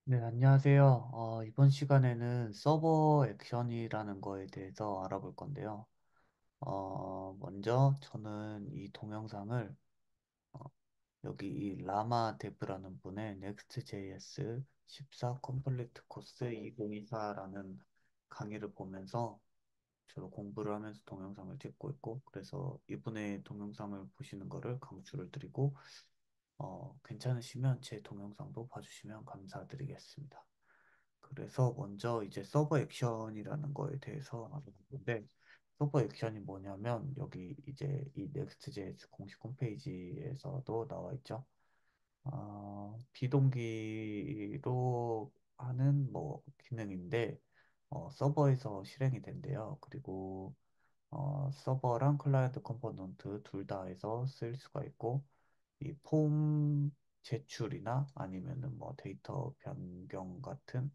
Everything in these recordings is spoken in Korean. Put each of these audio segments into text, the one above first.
네, 안녕하세요. 이번 시간에는 서버 액션이라는 거에 대해서 알아볼 건데요. 먼저 저는 이 동영상을 어, 여기 이 라마 데브라는 분의 Next.js 14 컴플리트 코스 2024라는 강의를 보면서 주로 공부를 하면서 동영상을 찍고 있고, 그래서 이분의 동영상을 보시는 거를 강추를 드리고, 괜찮으시면 제 동영상도 봐주시면 감사드리겠습니다. 그래서 먼저 이제 서버 액션이라는 거에 대해서 알아보는데, 서버 액션이 뭐냐면 여기 이제 이 Next.js 공식 홈페이지에서도 나와 있죠. 비동기로 하는 뭐 기능인데 서버에서 실행이 된대요. 그리고 서버랑 클라이언트 컴포넌트 둘 다 해서 쓸 수가 있고, 이 폼 제출이나 아니면은 뭐 데이터 변경 같은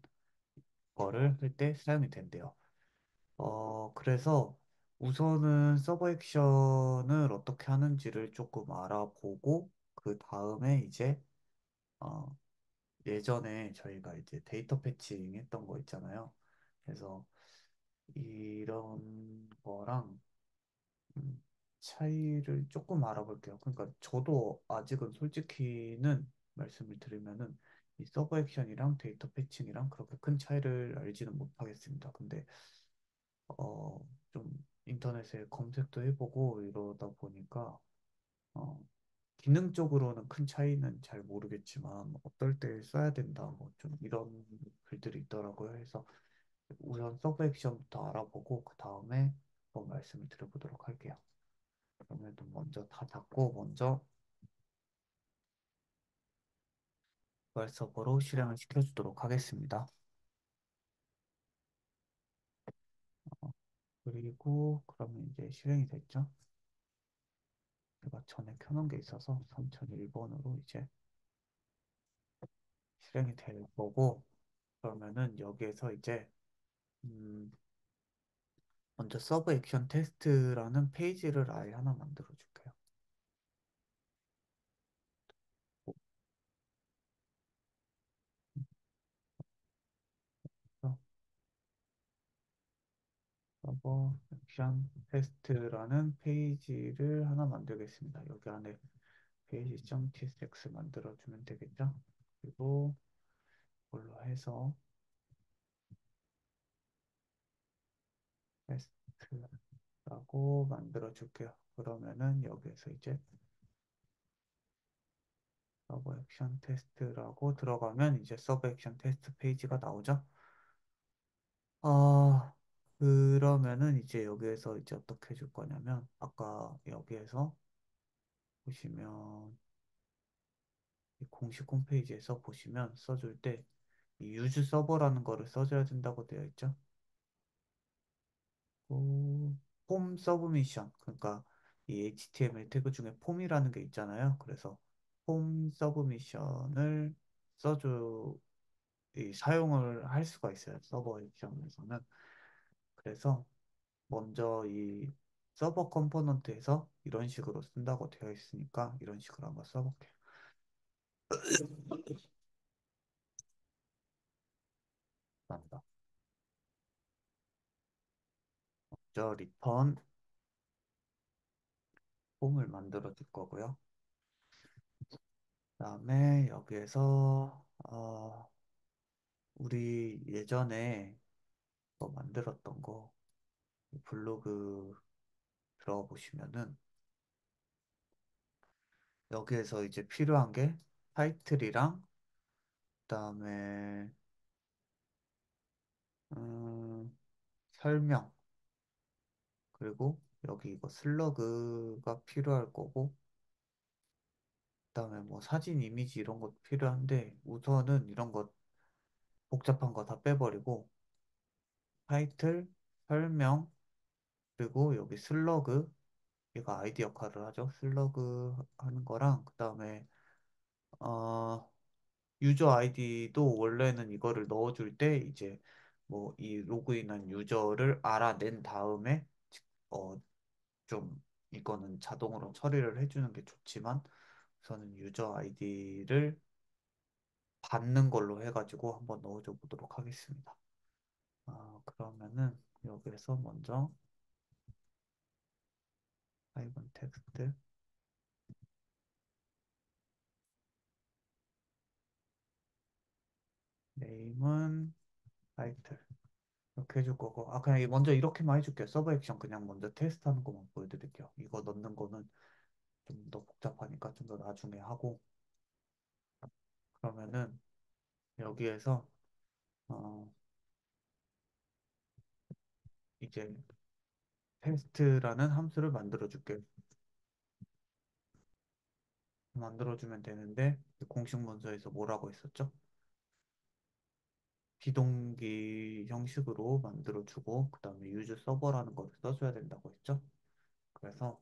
거를 할 때 사용이 된대요. 그래서 우선은 서버 액션을 어떻게 하는지를 조금 알아보고, 그 다음에 이제 어, 예전에 저희가 이제 데이터 패칭 했던 거 있잖아요. 그래서 이런 거랑 음, 차이를 조금 알아볼게요. 그러니까 저도 아직은 솔직히는 말씀을 드리면은 이 서버 액션이랑 데이터 패칭이랑 그렇게 큰 차이를 알지는 못하겠습니다. 근데 어, 좀 인터넷에 검색도 해보고 이러다 보니까 어, 기능적으로는 큰 차이는 잘 모르겠지만 어떨 때 써야 된다 뭐 좀 이런 글들이 있더라고요. 해서 우선 서브 액션부터 알아보고 그 다음에 한번 말씀을 드려보도록 할게요. 그러면 먼저 다 닫고 먼저 웹 서버로 실행을 시켜주도록 하겠습니다. 그리고 그러면 이제 실행이 됐죠. 제가 전에 켜놓은 게 있어서 3001번으로 이제 실행이 될 거고, 그러면은 여기에서 이제 음, 먼저 서브 액션 테스트라는 페이지를 아예 하나 만들어 줄게요. 서버 액션 테스트라는 페이지를 하나 만들겠습니다. 여기 안에 page.tsx 만들어주면 되겠죠? 그리고 이걸로 해서 테스트라고 만들어줄게요. 그러면은 여기에서 이제 서버 액션 테스트라고 들어가면 이제 서버 액션 테스트 페이지가 나오죠? 아, 그러면은 이제 여기에서 이제 어떻게 해줄 거냐면, 아까 여기에서 보시면, 이 공식 홈페이지에서 보시면 써줄 때, 이 유즈 서버라는 거를 써줘야 된다고 되어 있죠. 폼 서브미션, 그러니까 이 HTML 태그 중에 폼이라는 게 있잖아요. 그래서 폼 서브미션을 써줘, 이 사용을 할 수가 있어요. 서버 입장에서는. 그래서 먼저 이 서버 컴포넌트에서 이런 식으로 쓴다고 되어 있으니까 이런 식으로 한번 써볼게요. 감사합니다. 먼저 리턴 폼을 만들어 줄 거고요. 그다음에 여기에서 우리 예전에 뭐 만들었던 거 블로그 들어가 보시면은 여기에서 이제 필요한 게 타이틀이랑 그다음에 음, 설명, 그리고 여기 이거 슬러그가 필요할 거고, 그다음에 뭐 사진, 이미지 이런 것도 필요한데 우선은 이런 것 복잡한 거 다 빼버리고 타이틀, 설명, 그리고 여기 슬러그, 얘가 아이디 역할을 하죠. 슬러그 하는 거랑 그다음에 어 유저 아이디도 원래는 이거를 넣어줄 때 이제 뭐 이 로그인한 유저를 알아낸 다음에 어 좀 이거는 자동으로 처리를 해주는 게 좋지만 우선은 유저 아이디를 받는 걸로 해가지고 한번 넣어줘 보도록 하겠습니다. 그러면은 여기에서 먼저 하이번 텍스트 네임은 타이틀 이렇게 해줄 거고 그냥 먼저 이렇게만 해줄게요. 서버 액션 그냥 먼저 테스트하는 것만 보여드릴게요. 이거 넣는 거는 좀 더 복잡하니까 좀 더 나중에 하고 그러면은 여기에서 어, 이제 테스트라는 함수를 만들어 줄게요. 만들어주면 되는데 공식 문서에서 뭐라고 했었죠? 비동기 형식으로 만들어주고 그 다음에 유즈 서버라는 거를 써줘야 된다고 했죠? 그래서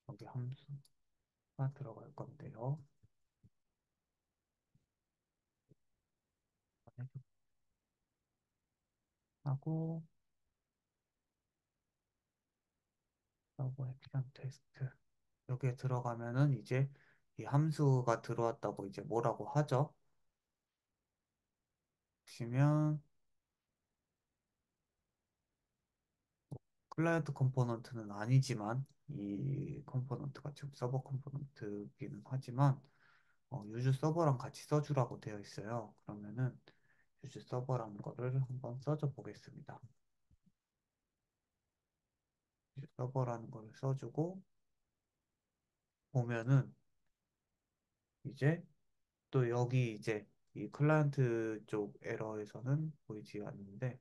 여기 함수가 들어갈 건데요. 하고 서버 액션 테스트 여기에 들어가면은 이제 이 함수가 들어왔다고 이제 뭐라고 하죠? 보시면 클라이언트 컴포넌트는 아니지만 이 컴포넌트가 지금 서버 컴포넌트이기는 하지만 유즈 서버랑 같이 써주라고 되어 있어요. 그러면은 유즈 서버라는 거를 한번 써줘 보겠습니다. 유즈 서버라는 거를 써주고 보면은 이제 또 여기 이제 이 클라이언트 쪽 에러에서는 보이지 않는데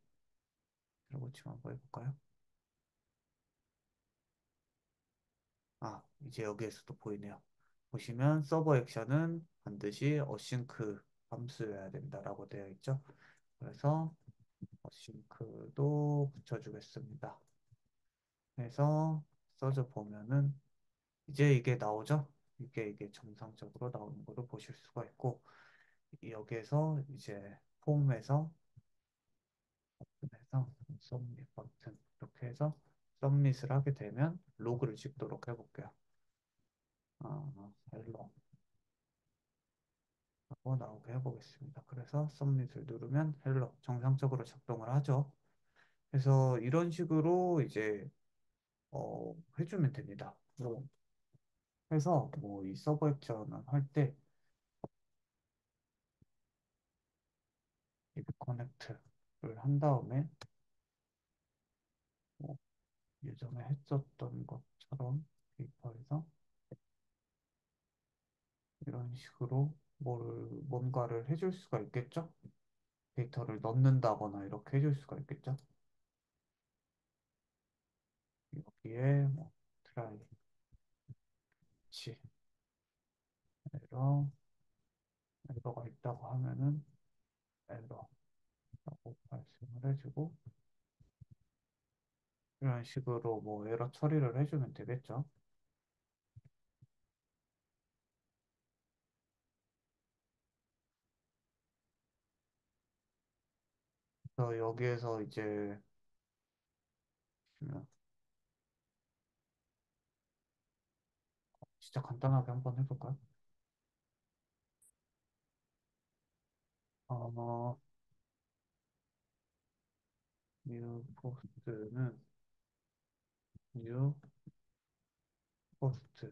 들어고치면 한번 해볼까요? 이제 여기에서도 보이네요. 보시면 서버 액션은 반드시 어싱크 함수여야 된다라고 되어 있죠. 그래서 어싱크도 붙여주겠습니다. 그래서 써줘 보면은 이제 이게 나오죠? 이게 정상적으로 나오는 것을 보실 수가 있고 여기에서 이제 폼에서 버튼에서 서밋 버튼 이렇게 해서 서밋을 하게 되면 로그를 찍도록 해볼게요. 헬로 하고 나오게 해보겠습니다. 그래서 서밋을 누르면 헬로 정상적으로 작동을 하죠. 그래서 이런 식으로 이제 해주면 됩니다. 해서 뭐 이 서버 액션을 할때 이렇게 커넥트를 한 다음에 뭐 예전에 했었던 것처럼 데이터에서 이런 식으로 뭔가를 해줄 수가 있겠죠? 데이터를 넣는다거나 이렇게 해줄 수가 있겠죠? 여기에 뭐 트라이 치 에러 에러가 있다고 하면은 에러라고 말씀을 해주고 이런 식으로 뭐 에러 처리를 해주면 되겠죠? 그래서 여기에서 이제 보시면 진짜 간단하게 한번 해볼까요? 어, 뉴 포스트는 뉴 포스트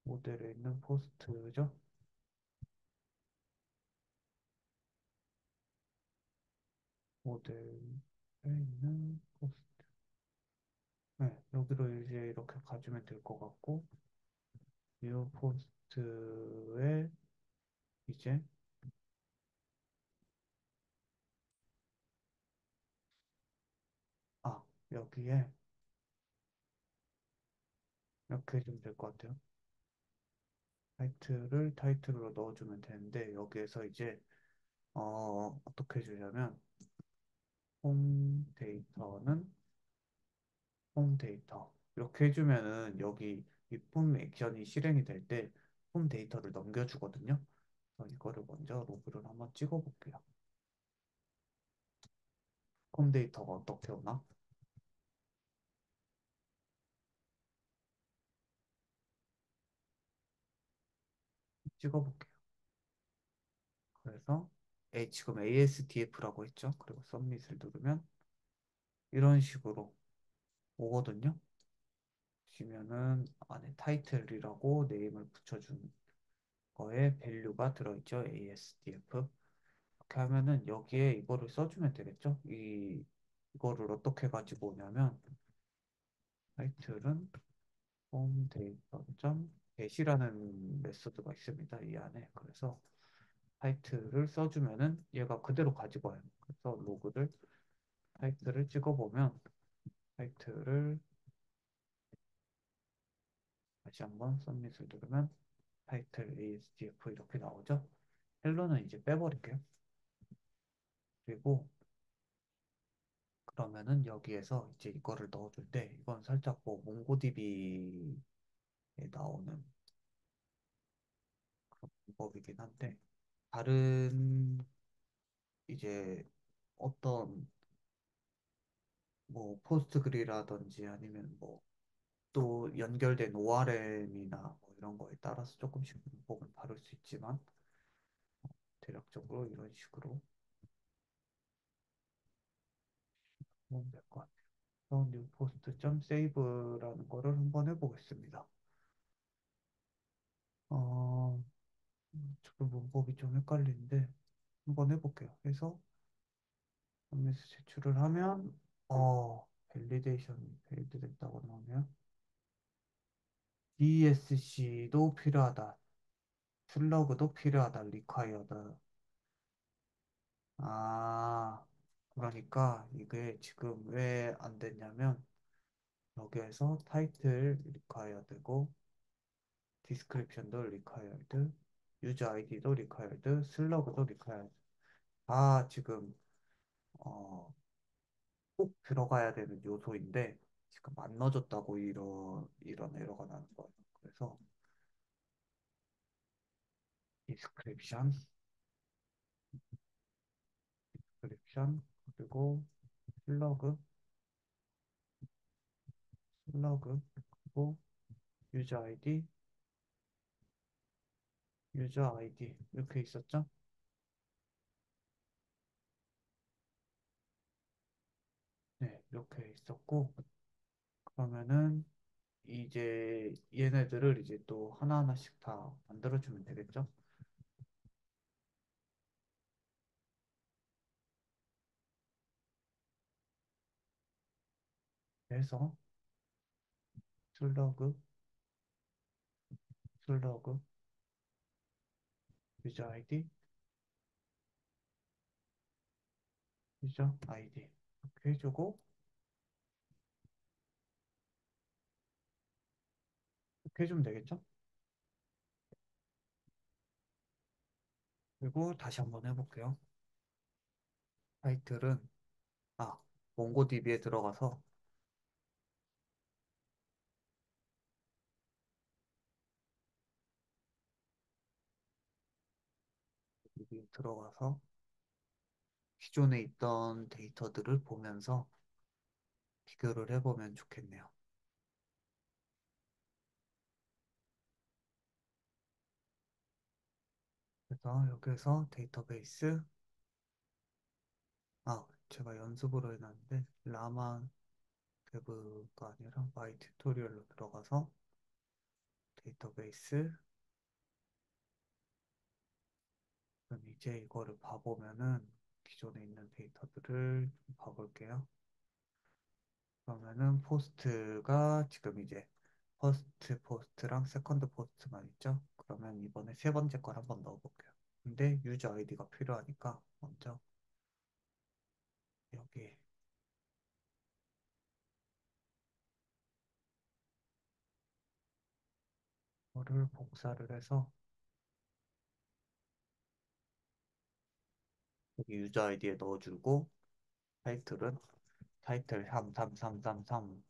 모델에 있는 포스트죠. 모델에 있는 포스트. 네, 여기로 이제 이렇게 가주면 될 것 같고, 뉴 포스트에 이제, 여기에 이렇게 해주면 될 것 같아요. 타이틀을 타이틀로 넣어주면 되는데, 여기에서 이제, 어떻게 해주냐면, 홈 데이터는 홈 데이터. 이렇게 해주면은 여기 이품 액션이 실행이 될 때 홈 데이터를 넘겨주거든요. 그래서 이거를 먼저 로그를 한번 찍어볼게요. 홈 데이터가 어떻게 오나? 찍어볼게요. 그래서 지금 ASDF라고 했죠. 그리고 서밋을 누르면 이런 식으로 오거든요. 보시면은 안에 타이틀이라고 네임을 붙여준 거에 밸류가 들어있죠. ASDF. 이렇게 하면은 여기에 이거를 써주면 되겠죠. 이거를 어떻게 가지고 오냐면 타이틀은 홈데이터.get이라는 메소드가 있습니다. 이 안에. 그래서 타이틀을 써주면은 얘가 그대로 가지고 와요. 그래서 로그를 타이틀을 찍어보면 타이틀을 다시 한번 서밋을 누르면 타이틀 ASDF 이렇게 나오죠. 헬로는 이제 빼버릴게요. 그리고 그러면은 여기에서 이제 이거를 넣어줄 때 이건 살짝 뭐 몽고디비에 나오는 그런 방법이긴 한데 다른 이제 어떤 뭐 포스트그리라든지 아니면 뭐 또 연결된 ORM이나 뭐 이런 거에 따라서 조금씩 문법은 다를 수 있지만 대략적으로 이런 식으로 하면 될 것 같아요. 그래서 newpost.save라는 거를 한번 해보겠습니다. 어, 지금 문법이 좀 헷갈리는데 한번 해볼게요. 그래서 서밋 제출을 하면 밸리데이션 페일드 됐다고 나오네요. DSC도 필요하다. 슬러그도 필요하다. required. 아, 그러니까 이게 지금 왜 안 됐냐면 여기에서 타이틀 required고 디스크립션도 required, 유저 아이디도 required, 슬러그도 required. 다 지금 어, 꼭 들어가야 되는 요소인데 지금 안 넣어줬다고 이런 에러가 나는 거예요. 그래서 디스크립션, 디스크립션 그리고 슬러그, 슬러그 그리고 유저 아이디, 유저 아이디 이렇게 있었죠? 네, 이렇게 있었고 그러면은 이제 얘네들을 이제 또 하나하나씩 다 만들어주면 되겠죠? 그래서 슬러그, 슬러그, 유저 아이디, 유저 아이디 이렇게 해주고 이렇게 해주면 되겠죠? 그리고 다시 한번 해볼게요. 타이틀은 아 몽고DB에 들어가서 여기 들어가서 기존에 있던 데이터들을 보면서 비교를 해보면 좋겠네요. 그래서 여기서 데이터베이스 제가 연습으로 해놨는데 라마 웹가 아니라 마이 튜토리얼로 들어가서 데이터베이스 그럼 이제 이거를 봐보면은 기존에 있는 데이터들을 좀 봐볼게요. 그러면은 포스트가 지금 이제 퍼스트 포스트랑 세컨드 포스트만 있죠? 그러면 이번에 세 번째 걸 한번 넣어볼게요. 근데 유저 아이디가 필요하니까 먼저 여기 이거를 복사를 해서 여기 유저 아이디에 넣어주고 타이틀은 타이틀 33333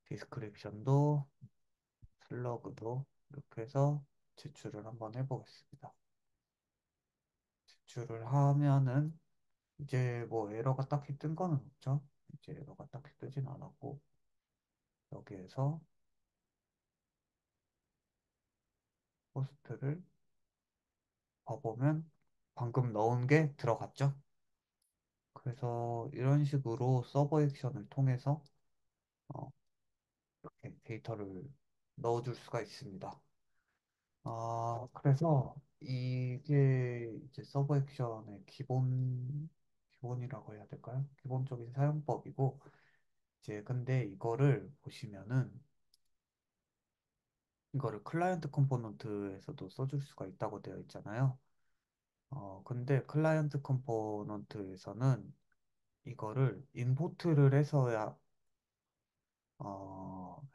디스크립션도 슬러그도 이렇게 해서 제출을 한번 해보겠습니다. 제출을 하면은 이제 뭐 에러가 딱히 뜬 거는 없죠. 이제 에러가 딱히 뜨진 않았고 여기에서 호스트를 봐보면 방금 넣은 게 들어갔죠. 그래서 이런 식으로 서버 액션을 통해서 어, 이렇게 데이터를 넣어줄 수가 있습니다. 그래서 이게 이제 서버 액션의 기본이라고 해야 될까요? 기본적인 사용법이고, 이제 근데 이거를 보시면은, 이거를 클라이언트 컴포넌트에서도 써줄 수가 있다고 되어 있잖아요. 근데 클라이언트 컴포넌트에서는 이거를 임포트를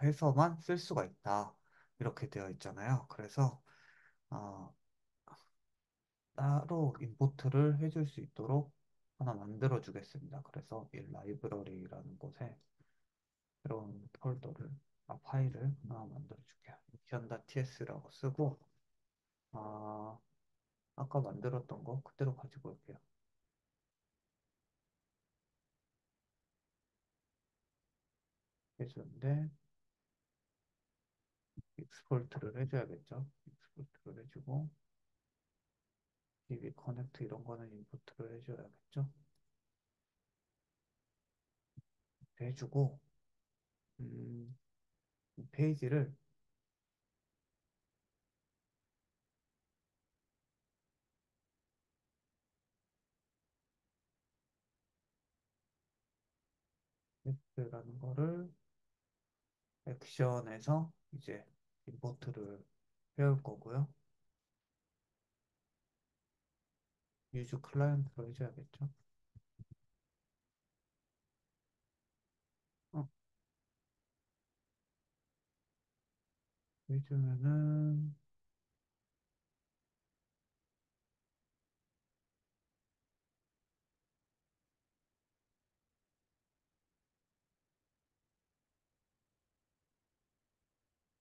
해서만 쓸 수가 있다. 이렇게 되어 있잖아요. 그래서, 어, 따로 임포트를 해줄 수 있도록 하나 만들어 주겠습니다. 그래서 이 라이브러리라는 곳에 새로운 파일을 하나 만들어 줄게요. mission.ts라고 쓰고, 아, 아까 만들었던 거 그대로 가지고 올게요. 해주는데, 익스포트를 해줘야겠죠. 익스포트를 해주고, DB 커넥트 이런 거는 임포트를 해줘야겠죠. 해주고, 이 페이지를 라는 거를 액션에서 이제 임포트를 해올 거고요. 유즈 클라이언트로 해줘야겠죠. 어, 해주면은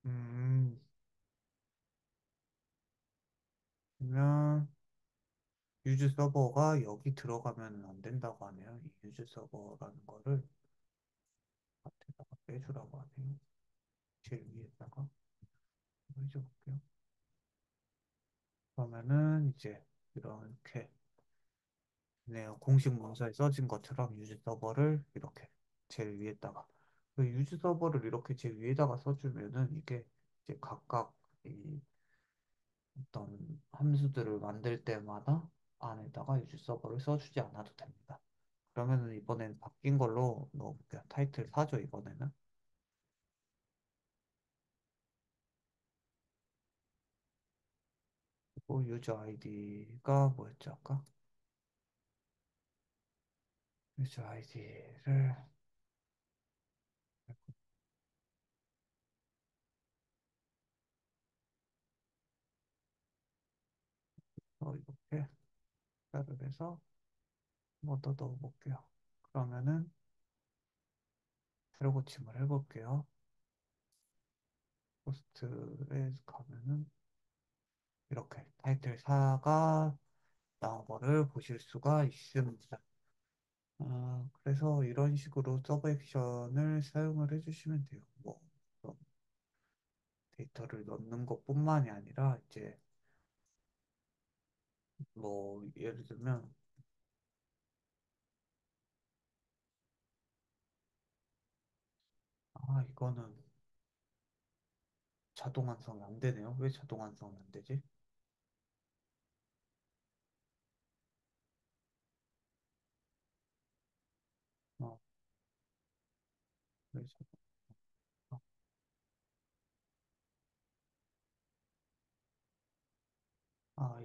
음 그러면 유즈 서버가 여기 들어가면 안 된다고 하네요. 이 유즈 서버라는 거를 앞에다가 빼주라고 하네요. 제일 위에다가 해줘볼게요. 그러면은 이제 이렇게 네, 공식 문서에 써진 것처럼 유즈 서버를 이렇게 제일 위에다가 그 유즈 서버를 이렇게 제일 위에다가 써주면은 이게 이제 각각 이 어떤 함수들을 만들 때마다 안에다가 유즈 서버를 써주지 않아도 됩니다. 그러면은 이번엔 바뀐 걸로 넣어볼게요. 타이틀 4죠, 이번에는. 그리고 유저 아이디가 뭐였죠, 아까? 유저 아이디를 이렇게 를 해서 뭐 더 넣어볼게요. 그러면은 새로 고침을 해볼게요. 포스트에 가면은 이렇게 타이틀 4가 나온 거를 보실 수가 있습니다. 그래서 이런 식으로 서브 액션을 사용을 해주시면 돼요. 뭐 데이터를 넣는 것뿐만이 아니라 이제 뭐 예를 들면 이거는 자동 완성이 안 되네요. 왜 자동 완성이 안 되지? 어, 왜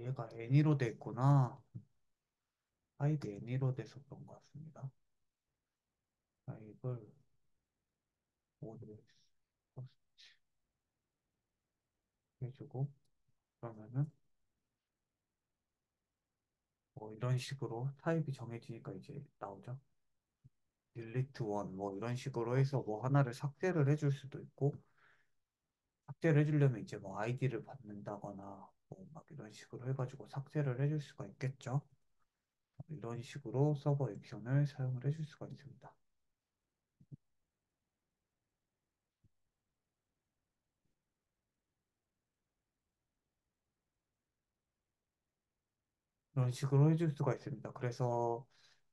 얘가 애니로 돼 있구나. 파일이 애니로 돼서 그런 것 같습니다. 파일을 모두 해주고 그러면은 뭐 이런 식으로 타입이 정해지니까 이제 나오죠. 딜리트 원 뭐 이런 식으로 해서 뭐 하나를 삭제를 해줄 수도 있고 삭제를 해주려면 이제 뭐 아이디를 받는다거나 뭐 막 이런 식으로 해가지고 삭제를 해줄 수가 있겠죠. 이런 식으로 서버 액션을 사용을 해줄 수가 있습니다. 이런 식으로 해줄 수가 있습니다. 그래서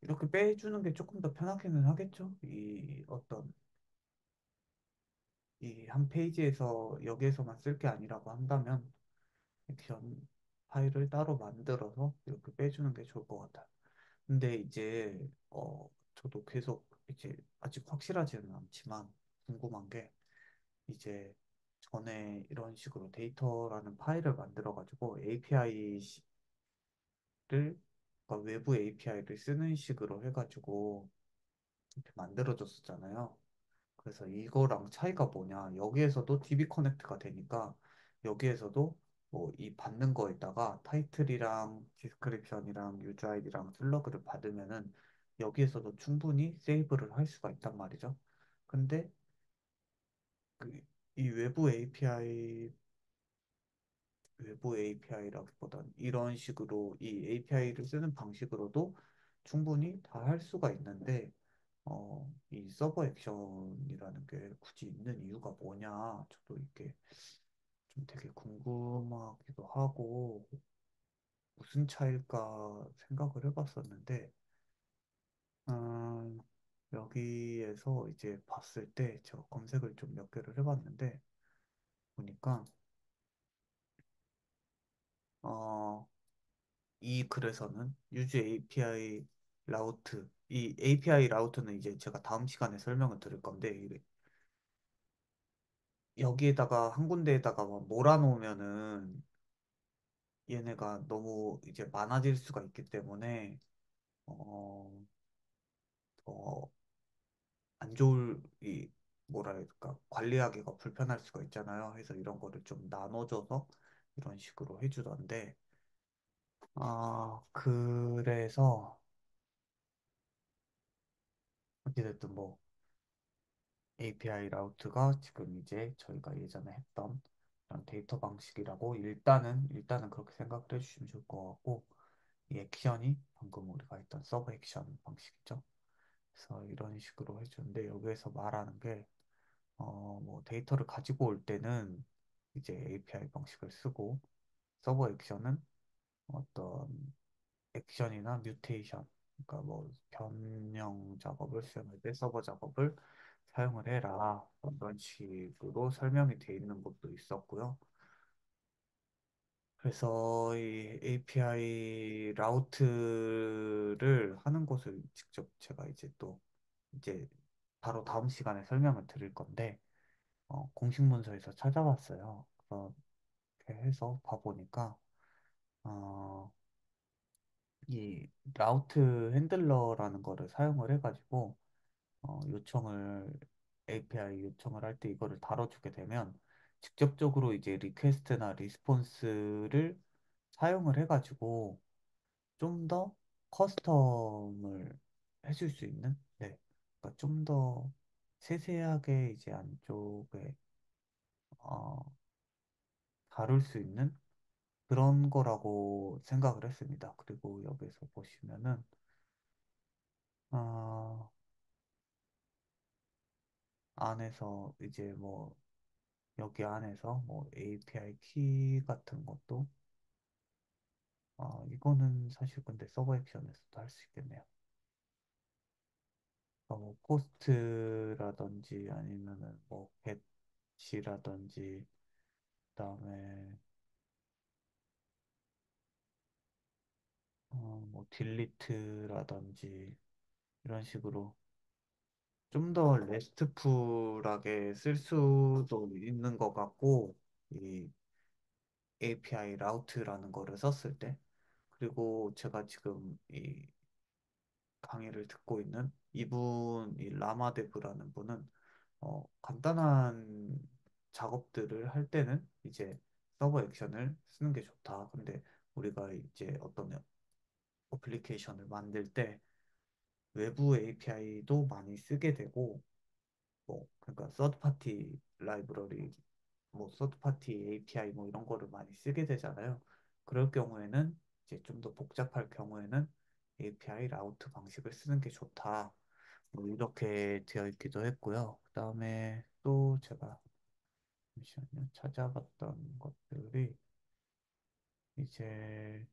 이렇게 빼주는 게 조금 더 편하기는 하겠죠. 이 어떤 이 한 페이지에서 여기에서만 쓸 게 아니라고 한다면 액션 파일을 따로 만들어서 이렇게 빼주는 게 좋을 것 같아요. 근데 이제 저도 계속 이제 아직 확실하지는 않지만 궁금한 게 이제 전에 이런 식으로 데이터라는 파일을 만들어 가지고 API를 그러니까 외부 API를 쓰는 식으로 해가지고 이렇게 만들어줬었잖아요. 그래서 이거랑 차이가 뭐냐? 여기에서도 DB 커넥트가 되니까 여기에서도 뭐 이 받는 거에다가 타이틀이랑 디스크립션이랑 유저 아이디랑 슬러그를 받으면은 여기에서도 충분히 세이브를 할 수가 있단 말이죠. 근데 그 이 외부 API라기보단 이런 식으로 이 API를 쓰는 방식으로도 충분히 다 할 수가 있는데 이 서버 액션이라는 게 굳이 있는 이유가 뭐냐 저도 이게 좀 되게 궁금하기도 하고 무슨 차일까 생각을 해봤었는데 음, 여기에서 이제 봤을 때 제가 검색을 좀 몇 개를 해봤는데 보니까 어, 이 글에서는 유즈 API 라우트 이 API 라우트는 이제 제가 다음 시간에 설명을 드릴 건데 여기에다가 한 군데에다가 막 몰아놓으면은 얘네가 너무 이제 많아질 수가 있기 때문에 어, 더 안 좋을 이 뭐랄까 관리하기가 불편할 수가 있잖아요. 그래서 이런 거를 좀 나눠줘서 이런 식으로 해주던데 그래서 어찌됐든 뭐 API 라우트가 지금 이제 저희가 예전에 했던 그런 데이터 방식이라고 일단은 그렇게 생각을 해주시면 좋을 것 같고 이 액션이 방금 우리가 했던 서브 액션 방식이죠. 그래서 이런 식으로 해주는데 여기에서 말하는 게 뭐 데이터를 가지고 올 때는 이제 API 방식을 쓰고 서버 액션은 어떤 액션이나 뮤테이션 그러니까 뭐 변형 작업을 수행할 때 서버 작업을 사용을 해라 이런 식으로 설명이 돼 있는 것도 있었고요. 그래서 이 API 라우트를 하는 것을 직접 제가 이제 또 이제 바로 다음 시간에 설명을 드릴 건데 공식 문서에서 찾아봤어요. 그렇게 해서 봐보니까 어, 이 라우트 핸들러라는 거를 사용을 해가지고 요청을 API 요청을 할 때 이거를 다뤄주게 되면 직접적으로 이제 리퀘스트나 리스폰스를 사용을 해가지고 좀 더 커스텀을 해줄 수 있는 네. 그러니까 좀 더 세세하게 이제 안쪽에 어, 다룰 수 있는 그런 거라고 생각을 했습니다. 그리고 여기서 보시면은 어, 안에서 이제 뭐 여기 안에서 뭐 API 키 같은 것도 이거는 사실 근데 서버 액션에서도 할 수 있겠네요. 뭐 포스트라든지 아니면은 뭐 배치라든지 그다음에 뭐 딜리트라든지 이런 식으로 좀 더 레스트풀하게 쓸 수도 있는 것 같고 이 API 라우트라는 거를 썼을 때 그리고 제가 지금 이 강의를 듣고 있는 이분 이 라마데브라는 분은 간단한 작업들을 할 때는 이제 서버 액션을 쓰는 게 좋다. 근데 우리가 이제 어떤 어플리케이션을 만들 때 외부 API도 많이 쓰게 되고 뭐 그러니까 서드 파티 라이브러리 뭐 서드 파티 API 뭐 이런 거를 많이 쓰게 되잖아요. 그럴 경우에는 이제 좀 더 복잡할 경우에는 API 라우트 방식을 쓰는 게 좋다. 뭐 이렇게 되어 있기도 했고요. 그다음에 또 제가 잠시만요. 찾아봤던 것들이 이제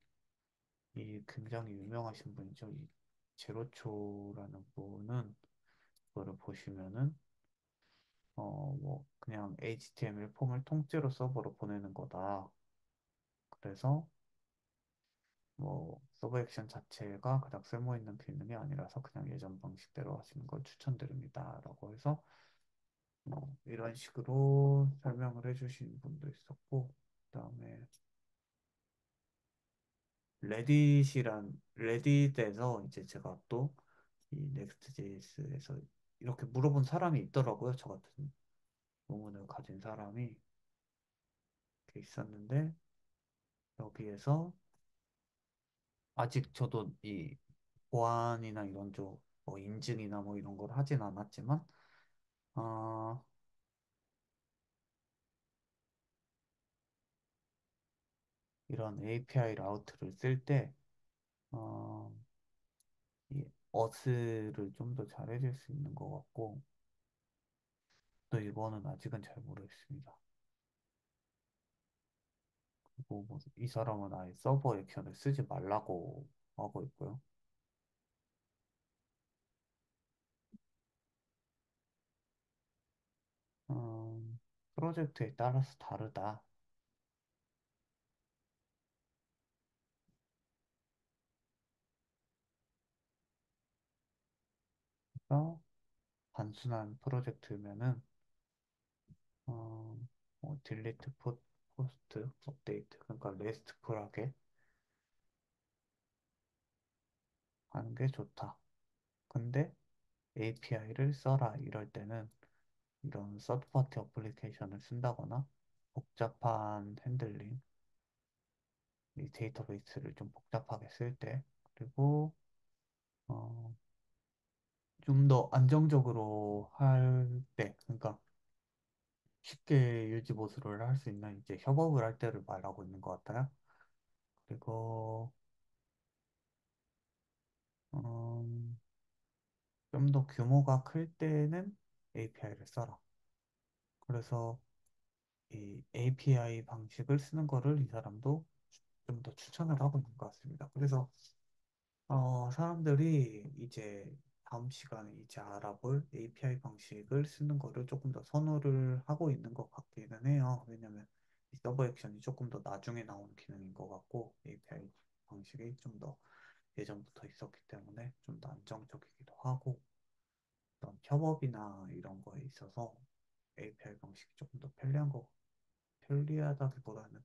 이 굉장히 유명하신 분이죠. 이 제로초라는 분은 그거를 보시면은 뭐 그냥 HTML 폼을 통째로 서버로 보내는 거다. 그래서 뭐 서버 액션 자체가 그닥 쓸모 있는 기능이 아니라서 그냥 예전 방식대로 하시는 걸 추천드립니다라고 해서 이런 식으로 설명을 해주신 분도 있었고, 그다음에 레딧에서 이제 제가 또 이 넥스트.js에서 이렇게 물어본 사람이 있더라고요. 저 같은 논문을 가진 사람이 이렇게 있었는데 여기에서 아직 저도 이 보안이나 이런 쪽 뭐 인증이나 뭐 이런 걸 하진 않았지만 어, 이런 API 라우트를 쓸 때 어, 이 어스를 좀 더 잘해줄 수 있는 것 같고 또 이거는 아직은 잘 모르겠습니다. 그리고 뭐이 사람은 아예 서버 액션을 쓰지 말라고 하고 있고요. 음, 프로젝트에 따라서 다르다. 그래서 단순한 프로젝트면은 어, 뭐 딜리트 포스트 업데이트 그러니까 레스트풀하게 하는 게 좋다. 근데 API를 써라 이럴 때는 이런 서드파티 어플리케이션을 쓴다거나 복잡한 핸들링, 이 데이터베이스를 좀 복잡하게 쓸 때, 그리고 어, 좀 더 안정적으로 할 때, 그러니까 쉽게 유지 보수를 할 수 있는 이제 협업을 할 때를 말하고 있는 것 같아요. 그리고 좀 더 규모가 클 때는 API를 써라. 그래서 이 API 방식을 쓰는 거를 이 사람도 좀 더 추천을 하고 있는 것 같습니다. 그래서 사람들이 이제 다음 시간에 이제 알아볼 API 방식을 쓰는 거를 조금 더 선호를 하고 있는 것 같기는 해요. 왜냐면 이 서버 액션이 조금 더 나중에 나온 기능인 것 같고 API 방식이 좀 더 예전부터 있었기 때문에 좀 더 안정적이기도 하고 어떤 협업이나 이런 거에 있어서 API 방식이 조금 더 편리하다기보다는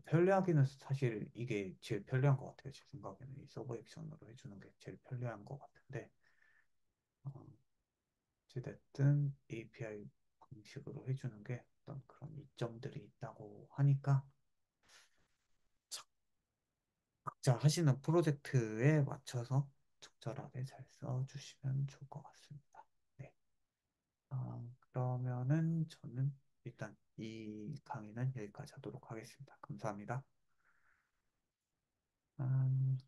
편리하기는 사실 이게 제일 편리한 것 같아요. 제 생각에는 이 서버 액션으로 해주는 게 제일 편리한 것 같은데 어, 어찌됐든 API 방식으로 해주는 게 어떤 그런 이점들이 있다고 하니까 각자 하시는 프로젝트에 맞춰서 적절하게 잘 써주시면 좋을 것 같습니다. 네. 그러면은 저는 일단 이 강의는 여기까지 하도록 하겠습니다. 감사합니다. 음,